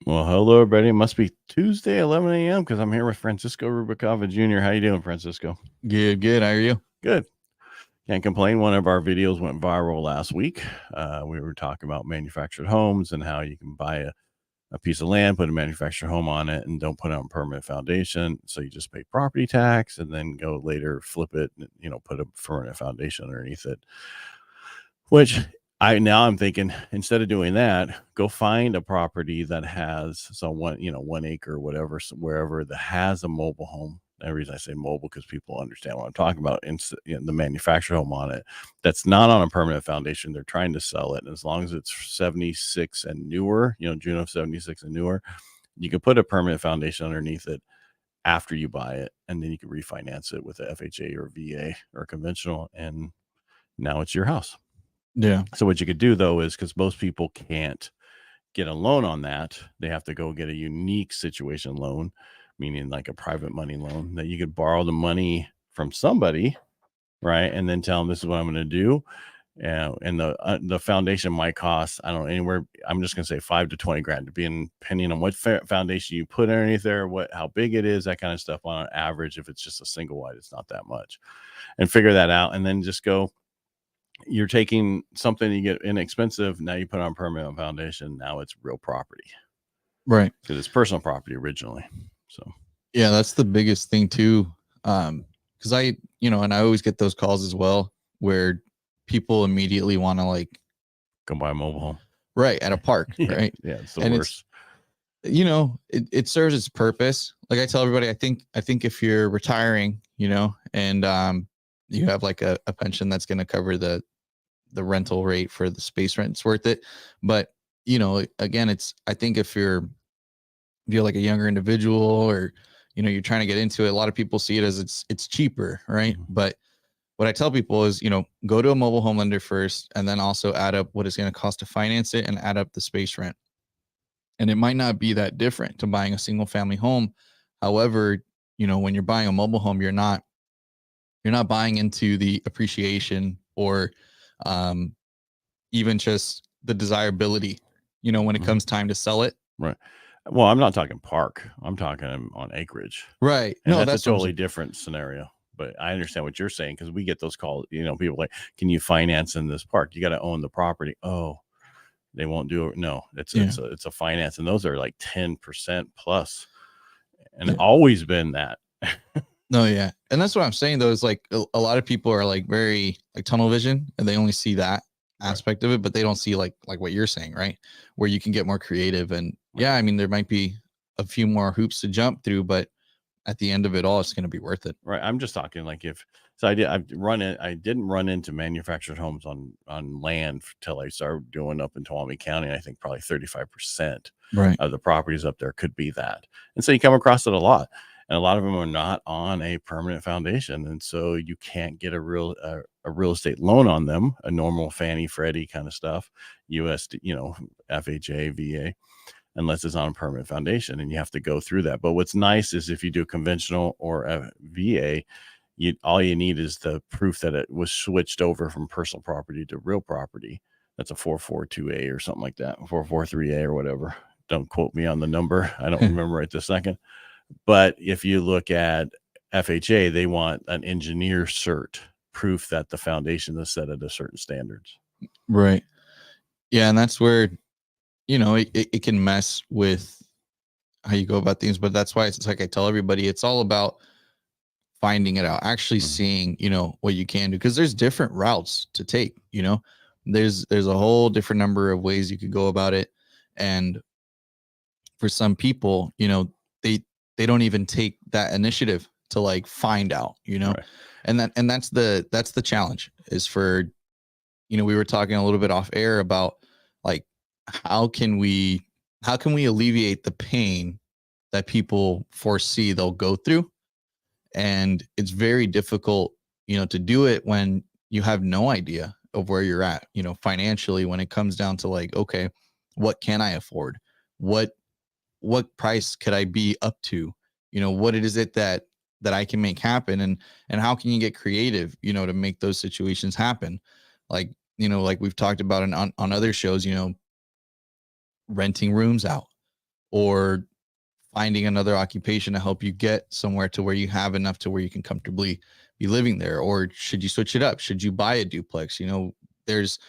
Well, hello, everybody. It must be Tuesday, 11 a.m. because I'm here with Francisco Ruvalcaba Jr. How you doing, Francisco? Good, good. How are you? Good. Can't complain. One of our videos went viral last week. We were talking about manufactured homes and how you can buy a piece of land, put a manufactured home on it, and don't put it on permanent foundation. So you just pay property tax and then go later flip it, put a permanent foundation underneath it. Which I'm thinking, instead of doing that, go find a property that has 1 acre or whatever, wherever that has a mobile home. The reason I say mobile because people understand what I'm talking about. The manufactured home on it that's not on a permanent foundation. They're trying to sell it, and as long as it's 76 and newer, June of 76 and newer, you can put a permanent foundation underneath it after you buy it, and then you can refinance it with a FHA or VA or conventional, and now it's your house. Yeah. So what you could do though is, because most people can't get a loan on that, they have to go get a unique situation loan, meaning like a private money loan that you could borrow the money from somebody, right? And then tell them this is what I'm going to do. And the foundation might cost, I don't know, anywhere. I'm just going to say 5 to 20 grand, depending on what foundation you put underneath there, how big it is, that kind of stuff. On average, if it's just a single wide, it's not that much, and figure that out, and then just go. You're taking something you get inexpensive. Now you put on permanent foundation. Now it's real property. Right. Because it's personal property originally. So yeah, that's the biggest thing too. Because and I always get those calls as well where people immediately want to like go buy a mobile home. Right at a park, right? Yeah, it's the worst. It serves its purpose. Like I tell everybody, I think if you're retiring, and you have like a pension that's going to cover the rental rate for the space rent, it's worth it. But again, I think if you're like a younger individual or you're trying to get into it, a lot of people see it as it's cheaper, right? Mm-hmm. But what I tell people is go to a mobile home lender first and then also add up what it's going to cost to finance it and add up the space rent. And it might not be that different to buying a single family home. However, when you're buying a mobile home, you're not buying into the appreciation or even just the desirability when it comes time to sell it. Right. Well, I'm not talking park. I'm talking on acreage. Right. And no, that's a totally different scenario. But I understand what you're saying, because we get those calls. People like, can you finance in this park? You got to own the property. Oh, they won't do it. No, it's a finance, and those are like 10% plus, and always been that. No, yeah, and that's what I'm saying though. Is like a lot of people are like very like tunnel vision, and they only see that aspect of it, but they don't see like what you're saying, right? Where you can get more creative, and yeah, I mean there might be a few more hoops to jump through, but at the end of it all, it's going to be worth it. Right. I'm just talking like I didn't run into manufactured homes on land till I started doing up in Tuolumne County. I think probably 35% of the properties up there could be that. And so you come across it a lot. And a lot of them are not on a permanent foundation. And so you can't get a real estate loan on them, a normal Fannie Freddie kind of stuff, FHA, VA, unless it's on a permanent foundation, and you have to go through that. But what's nice is if you do conventional or a VA, all you need is the proof that it was switched over from personal property to real property. That's a 442A or something like that, 443A or whatever. Don't quote me on the number. I don't remember right this second. But if you look at FHA, they want an engineer cert, proof that the foundation is set at a certain standards. Right. Yeah, and that's where it can mess with how you go about things, but that's why it's like I tell everybody, it's all about finding it out, actually seeing, what you can do, because there's different routes to take, there's a whole different number of ways you could go about it. And for some people, they don't even take that initiative to like find out, right. And that's the challenge is for, we were talking a little bit off air about like, how can we alleviate the pain that people foresee they'll go through? And it's very difficult, to do it when you have no idea of where you're at, financially, when it comes down to like, okay, what can I afford? What price could I be up to? What is it that I can make happen? And how can you get creative, to make those situations happen? Like, like we've talked about on other shows, renting rooms out, or finding another occupation to help you get somewhere to where you have enough to where you can comfortably be living there? Or should you switch it up? Should you buy a duplex? You know, there's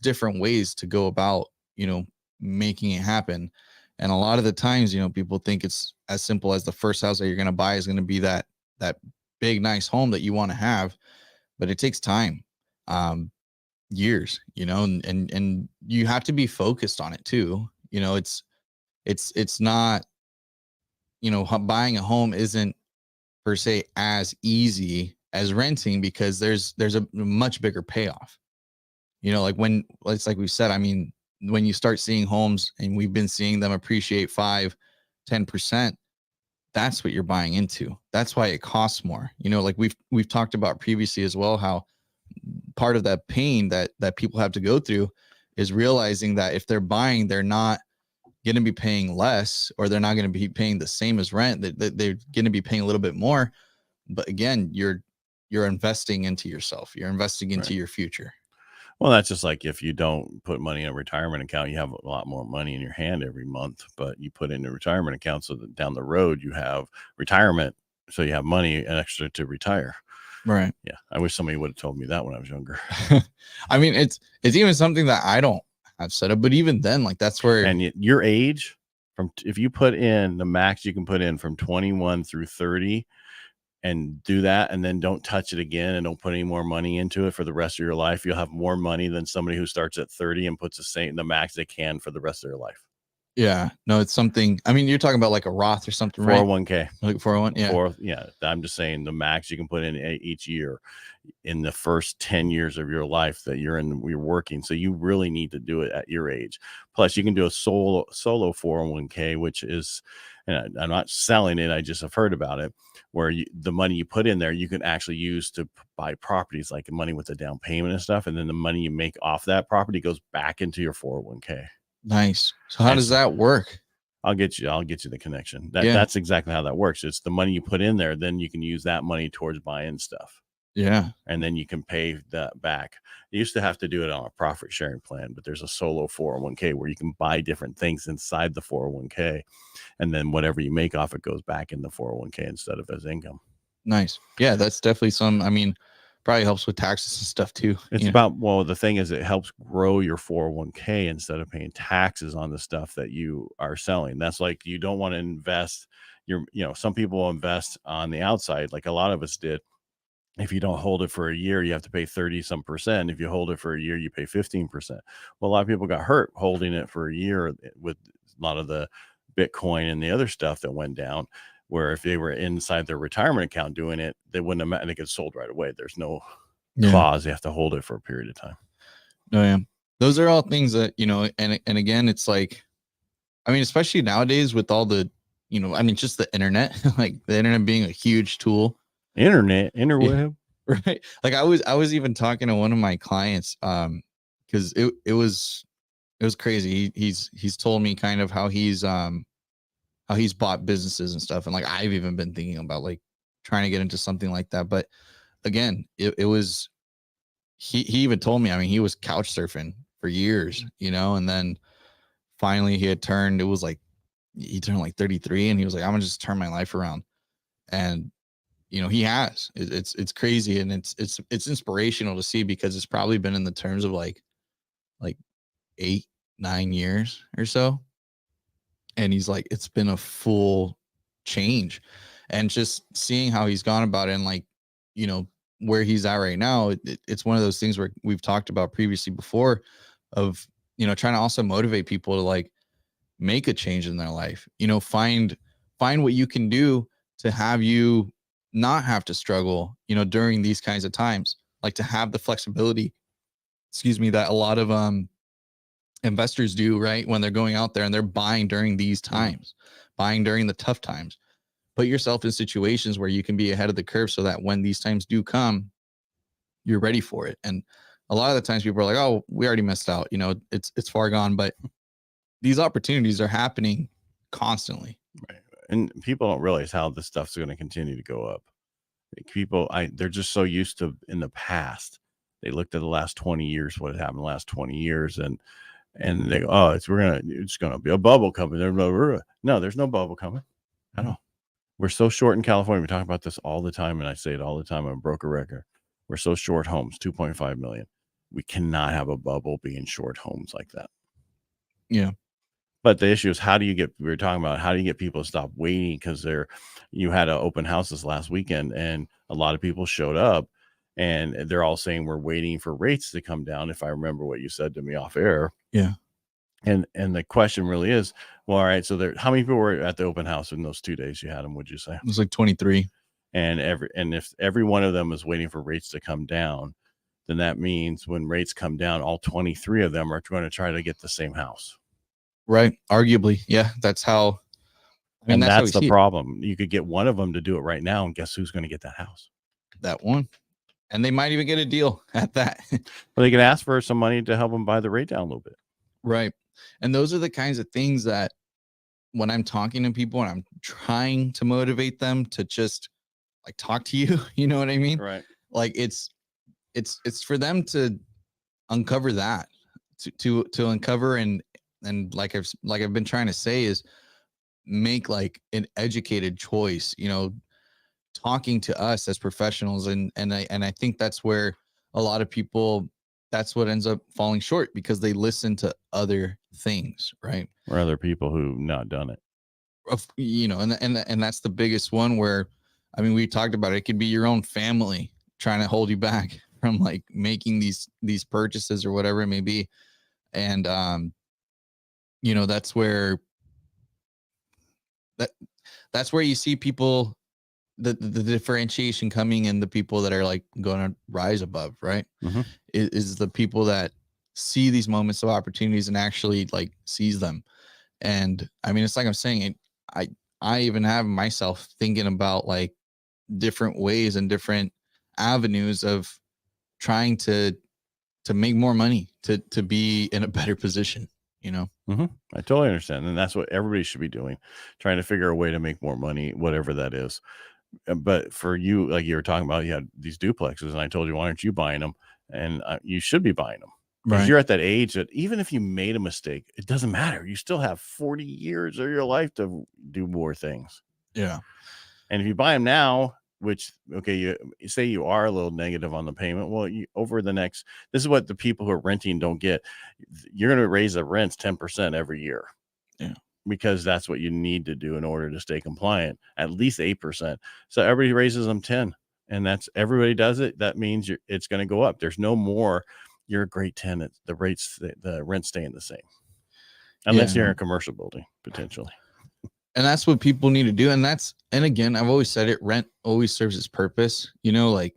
different ways to go about, you know, making it happen. And a lot of the times, you know, people think it's as simple as the first house that you're going to buy is going to be that big, nice home that you want to have, but it takes time, years, you know, and you have to be focused on it too. You know, it's not, you know, buying a home isn't per se as easy as renting, because there's a much bigger payoff. You know, like when it's like we said, I mean, when you start seeing homes, and we've been seeing them appreciate 5-10%, that's what you're buying into. That's why it costs more. You know, like we've talked about previously as well, how part of that pain that people have to go through is realizing that if they're buying, they're not going to be paying less, or they're not going to be paying the same as rent. That they're going to be paying a little bit more. But again, you're investing into yourself. You're investing into your future. Well, that's just like if you don't put money in a retirement account, you have a lot more money in your hand every month, but you put in a retirement account so that down the road you have retirement, so you have money extra to retire. Right. Yeah. I wish somebody would have told me that when I was younger. I mean, it's even something that I don't have set up, but even then, like that's where, and your age, if you put in the max you can put in from 21 through 30 and do that, and then don't touch it again and don't put any more money into it for the rest of your life, you'll have more money than somebody who starts at 30 and puts the max they can for the rest of their life. Yeah, no, it's something. I mean, you're talking about like a Roth or something, right? 401k. Like 401, yeah. Yeah. I'm just saying the max you can put in each year in the first 10 years of your life that you're working. So you really need to do it at your age. Plus, you can do a solo 401k, which is, and I'm not selling it, I just have heard about it, where the money you put in there, you can actually use to buy properties, like money with a down payment and stuff. And then the money you make off that property goes back into your 401k. Nice. So how does that work? I'll get you the connection. That's exactly how that works. It's the money you put in there, then you can use that money towards buying stuff. Yeah. And then you can pay that back. You used to have to do it on a profit sharing plan, but there's a solo 401k where you can buy different things inside the 401k. And then whatever you make off it goes back in the 401k instead of as income. Nice. Yeah, that's definitely I mean, probably helps with taxes and stuff too. It's the thing is, it helps grow your 401k instead of paying taxes on the stuff that you are selling. That's like, you don't want to invest some people will invest on the outside, like a lot of us did. If you don't hold it for a year, you have to pay 30-some%. If you hold it for a year, you pay 15%. Well, a lot of people got hurt holding it for a year with a lot of the Bitcoin and the other stuff that went down, where if they were inside their retirement account doing it, they wouldn't have, and it gets sold right away. There's no clause. You have to hold it for a period of time. No, yeah. Those are all things that, and again, it's like, I mean, especially nowadays with all the, I mean, just the internet, like the internet being a huge tool. Interweb. Yeah, right. Like I was even talking to one of my clients, because it was crazy. He's told me kind of how he's bought businesses and stuff. And like, I've even been thinking about like trying to get into something like that. But again, it was, he even told me, I mean, he was couch surfing for years, and then finally he turned like 33, and he was like, I'm gonna just turn my life around. And he has. It's crazy, and it's inspirational to see, because it's probably been in the terms of like 8-9 years or so. And he's like, it's been a full change. And just seeing how he's gone about it, and like, where he's at right now, it's one of those things where we've talked about previously before of, trying to also motivate people to like make a change in their life, find what you can do to have you not have to struggle, during these kinds of times, like to have the flexibility, that a lot of investors do, right? When they're going out there and they're buying during these times, buying during the tough times. Put yourself in situations where you can be ahead of the curve, so that when these times do come, you're ready for it. And a lot of the times people are like, oh, we already missed out. It's far gone. But these opportunities are happening constantly. Right. And people don't realize how this stuff's going to continue to go up. They're just so used to in the past. They looked at the last 20 years, what had happened the last 20 years. And And they go, oh, it's gonna be a bubble coming. No, there's no bubble coming. I don't. We're so short in California. We talk about this all the time, and I say it all the time. I'm a broker record. We're so short homes, 2.5 million. We cannot have a bubble being short homes like that. Yeah. But the issue is, we were talking about how do you get people to stop waiting? Because you had an open house this last weekend, and a lot of people showed up, and they're all saying we're waiting for rates to come down. If I remember what you said to me off air. Yeah. And the question really is, well, all right, so how many people were at the open house in those 2 days you had them, would you say? It was like 23. And if every one of them is waiting for rates to come down, then that means when rates come down, all 23 of them are going to try to get the same house. Right. Arguably. Yeah. That's how. And that's the problem. You could get one of them to do it right now, and guess who's going to get that house? That one. And they might even get a deal at that. Well, they can ask for some money to help them buy the rate down a little bit. Right. And those are the kinds of things that when I'm talking to people and I'm trying to motivate them to just like talk to you, you know what I mean? Right. Like it's for them to uncover that, to uncover and like I've been trying to say is make like an educated choice, you know, talking to us as professionals. And I think that's where a lot of people, that's what ends up falling short because they listen to other things, right? Or other people who've not done it. You know, and that's the biggest one where, I mean, we talked about it. It could be your own family trying to hold you back from like making these purchases or whatever it may be. And, you know, that's where you see people, the differentiation coming in the people that are like going to rise above, right? Mm-hmm. Is the people that see these moments of opportunities and actually like seize them. And I mean, it's like I'm saying, I even have myself thinking about like different ways and different avenues of trying to make more money, to be in a better position, you know? Mm-hmm. I totally understand. And that's what everybody should be doing, trying to figure a way to make more money, whatever that is. But for you, like you were talking about, you had these duplexes, and I told you, why aren't you buying them? And you should be buying them. Because you're at that age that even if you made a mistake, it doesn't matter. You still have 40 years of your life to do more things. Yeah. And if you buy them now, which, okay, you say you are a little negative on the payment. Well, this is what the people who are renting don't get. You're going to raise the rents 10% every year. Yeah. Because that's what you need to do in order to stay compliant, at least 8%. So everybody raises them 10, and everybody does it. That means it's going to go up. There's no more. You're a great tenant. The rent's staying the same, unless you're in a commercial building potentially. And that's what people need to do. And again, I've always said it, rent always serves its purpose, you know, like,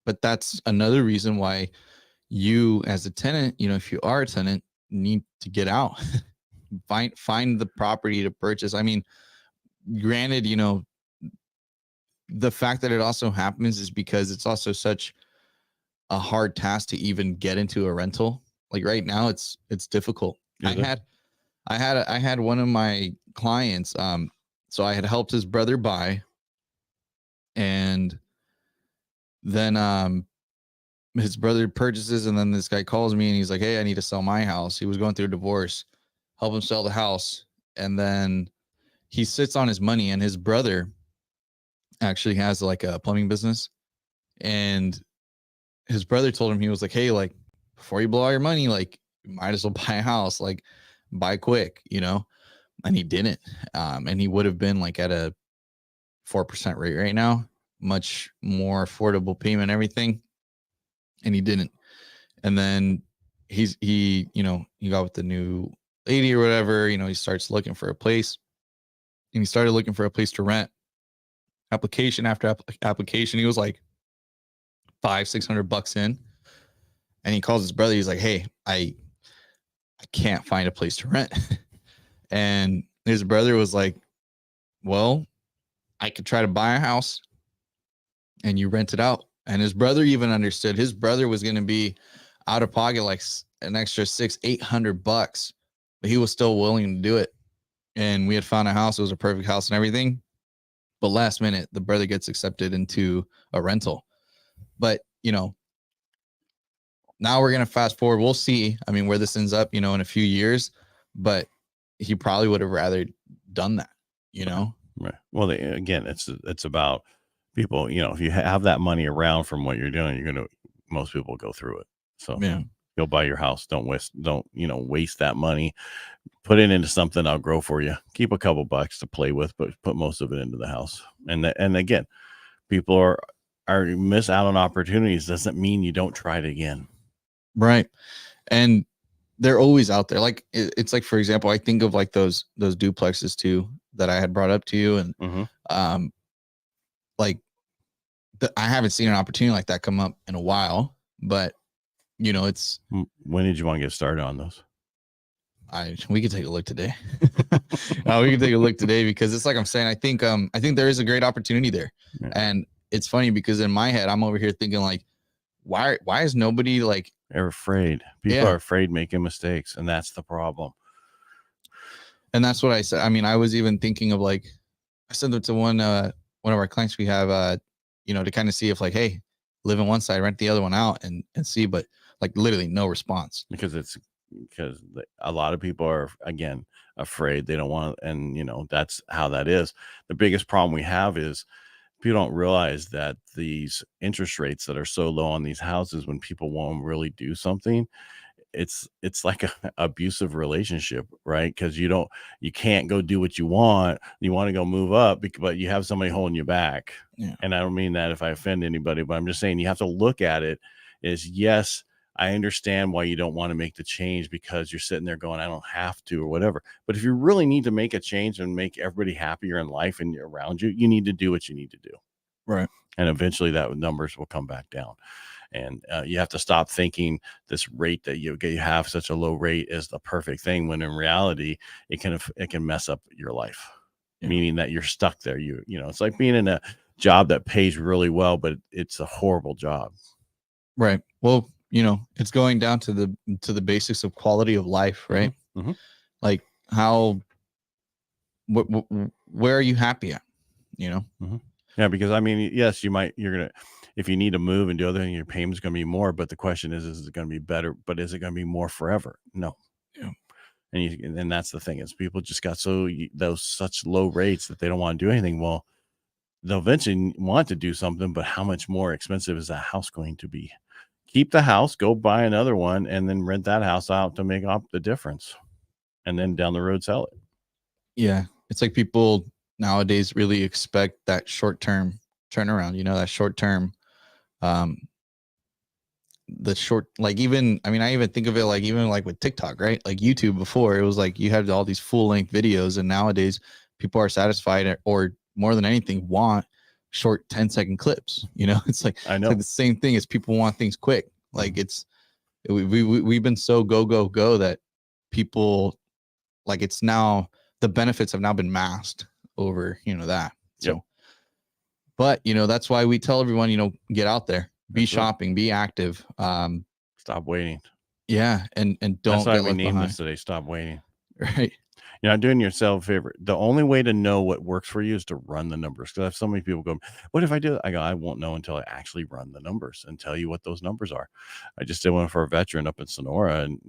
but that's another reason why you as a tenant, you know, if you are a tenant, need to get out, find the property to purchase. I mean, granted, you know, the fact that it also happens is because it's also such a hard task to even get into a rental. Like right now it's difficult. I had one of my clients, so I had helped his brother buy, and then his brother purchases, and then this guy calls me and he's like, hey, I need to sell my house. He was going through a divorce, help him sell the house. And then he sits on his money, and his brother actually has like a plumbing business, and his brother told him, he was like, hey, like before you blow all your money, like you might as well buy a house, like buy quick, you know? And he didn't. And he would have been like at a 4% rate right now, much more affordable payment, everything. And he didn't. And then he got with the new lady or whatever, you know, he starts looking for a place, and he started looking for a place to rent. Application after application, he was like $500-600 in, and he calls his brother. He's like, hey, I can't find a place to rent. And his brother was like, well, I could try to buy a house and you rent it out. And his brother even understood. His brother was going to be out of pocket like an extra $600-800, but he was still willing to do it. And we had found a house. It was a perfect house and everything. But last minute, the brother gets accepted into a rental. But, you know, now we're going to fast forward. We'll see. I mean, where this ends up, in a few years, but he probably would have rather done that, Right. Well, again, it's about people, if you have that money around from what you're doing, most people go through it. So Yeah. Go buy your house. Don't waste that money. Put it into something that'll grow for you. Keep a couple bucks to play with, but put most of it into the house. And again, people are miss out on opportunities. Doesn't mean you don't try it again. Right. And they're always out there. Like it's like, for example, I think of like those duplexes too that I had brought up to you, and like I haven't seen an opportunity like that come up in a while. But it's when did you want to get started on those? We could take a look today. We can take a look today because it's like I'm saying. I think there is a great opportunity there, and it's funny because in my head I'm over here thinking like, why is nobody like? They're afraid. People are afraid making mistakes, and that's the problem. And that's what I said. I mean, I was even thinking of like, I sent it to one of our clients we have, to kind of see if like, hey, live in one side, rent the other one out, and see, but like literally no response. Because a lot of people are, again, afraid. They don't want to, and that's how that is. The biggest problem we have is people don't realize that these interest rates that are so low on these houses, when people won't really do something, it's like an abusive relationship, right? Because you can't go do what you want. You want to go move up, but you have somebody holding you back. Yeah. And I don't mean that if I offend anybody, but I'm just saying you have to look at it as, yes, I understand why you don't want to make the change because you're sitting there going, I don't have to, or whatever. But if you really need to make a change and make everybody happier in life and around you, you need to do what you need to do. Right. And eventually that numbers will come back down. And you have to stop thinking this rate that you have such a low rate is the perfect thing, when in reality, it can mess up your life, meaning that you're stuck there. It's like being in a job that pays really well, but it's a horrible job. Right. Well, it's going down to the basics of quality of life, right? Mm-hmm. Like where are you happy at? Mm-hmm. Yeah, because I mean, yes, if you need to move and do other things, your payment's going to be more. But the question is it going to be better? But is it going to be more forever? No. Yeah. And that's the thing, is people just got such low rates that they don't want to do anything. Well, they'll eventually want to do something, but how much more expensive is that house going to be? Keep the house, go buy another one, and then rent that house out to make up the difference. And then down the road, sell it. Yeah. It's like people nowadays really expect that short-term turnaround, that short-term, like even, I mean, I even think of it like even like with TikTok, right? Like YouTube before, it was like you had all these full-length videos, and nowadays people are satisfied, or more than anything want short 10-second clips. It's like, I know. It's like the same thing as people want things quick. Like we've been so go that people, like, it's now the benefits have now been masked over that. So yep. But that's why we tell everyone, get out there, be shopping, be active, stop waiting. Yeah. And don't That's why get we left named behind. this today, Stop Waiting. Right. You're not doing yourself a favor. The only way to know what works for you is to run the numbers. Because I have so many people go, what if I do it? I go, I won't know until I actually run the numbers and tell you what those numbers are. I just did one for a veteran up in Sonora, and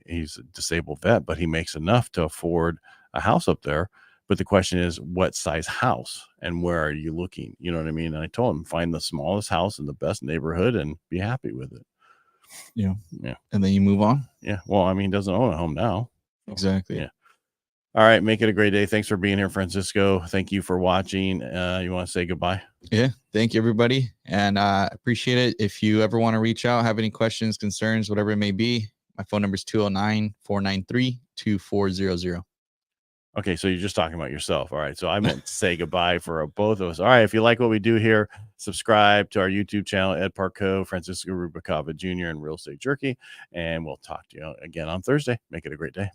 he's a disabled vet, but he makes enough to afford a house up there. But the question is, what size house and where are you looking? You know what I mean? And I told him, find the smallest house in the best neighborhood and be happy with it. Yeah. Yeah. And then you move on. Yeah. Well, I mean, he doesn't own a home now. Exactly. Yeah. All right. Make it a great day. Thanks for being here, Francisco. Thank you for watching. You want to say goodbye? Yeah. Thank you, everybody. And appreciate it. If you ever want to reach out, have any questions, concerns, whatever it may be, my phone number is 209-493-2400. Okay, so you're just talking about yourself. All right. So I meant to say goodbye for both of us. All right. If you like what we do here, subscribe to our YouTube channel, Ed Parcaut, Francisco Ruvalcaba Jr., and Real Estate Jerky. And we'll talk to you again on Thursday. Make it a great day.